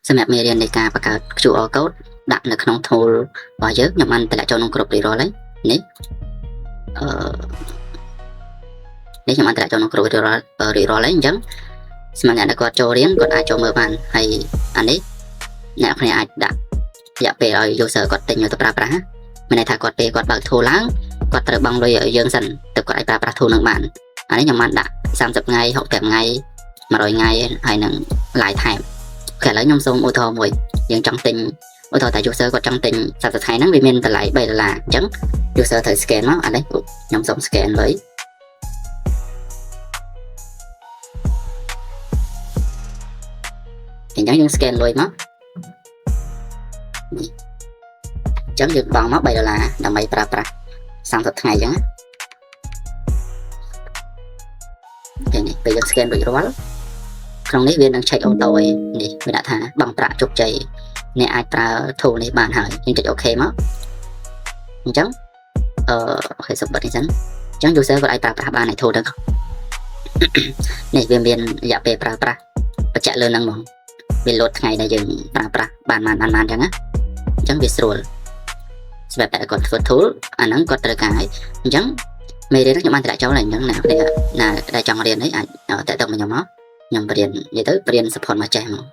សម្រាប់មេរៀននៃការបង្កើត QR code ដាក់នៅក្នុង tool របស់យើងខ្ញុំបានតម្លាក់ចូលក្នុងគ្រប់រៀបរាល់ហើយនេះនេះខ្ញុំបានតម្លាក់ចូលក្នុងគ្រប់រៀបរាល់ហើយអញ្ចឹងសម្រាប់អ្នកដែលគាត់ចូលរៀនគាត់អាចចូលមើលបានហើយអានេះអ្នកគ្នាអាចដាក់រយៈពេលឲ្យ user គាត់ទិញទៅប្រើប្រាស់មានន័យថាគាត់ពេលគាត់បើក tool ឡើងគាត់ត្រូវបង់លុយឲ្យយើងសិនទៅគាត់អាចប្រើប្រាស់ tool នឹងបានអានេះខ្ញុំបានដាក់30ថ្ងៃ60ថ្ងៃ100ថ្ងៃហើយនឹង live time ឥឡូវខ្ញុំសូមឧទាហរណ៍មួយយើងចង់ទិញឧទាហរណ៍តែ user គាត់ចង់ទិញ30ថ្ងៃហ្នឹងវាមានតម្លៃ$3អញ្ចឹង user ត្រូវ scan មកអានេះខ្ញុំសូម scan លុយអញ្ចឹងយើង scan លុយមកនេះអញ្ចឹងយើងបង់មក$3ដើម្បីប្រើប្រាស់30ថ្ងៃអញ្ចឹងពេលនេះពេលយើង scan រួចរាល់ក្នុងនេះវានឹង check auto ឯនេះវាដាក់ថាបង់ប្រាក់ជោគជ័យអ្នកអាចប្រើ tool នេះបានហើយយើងចុច OK មកអញ្ចឹងអូខេសុំបិទនេះសិនអញ្ចឹង user គាត់អាចប្រើប្រាស់បានឯ tool ហ្នឹងនេះវាមានរយៈពេលប្រើប្រាស់បញ្ជាក់លើហ្នឹងហ្មងវាលោតថ្ងៃដែលយើងប្រើប្រាស់បានអញ្ចឹងណាអញ្ចឹងវាស្រួលសម្រាប់តែគាត់ធ្វើ tool អាហ្នឹងគាត់ត្រូវការហើយអញ្ចឹងមេរៀនខ្ញុំបានតម្លាក់ចូលហើយអញ្ចឹងណាដែលចង់រៀននេះអាចតើតើមកខ្ញុំមកខ្ញុំបរៀននិយាយទៅបរៀន support មកចេះមក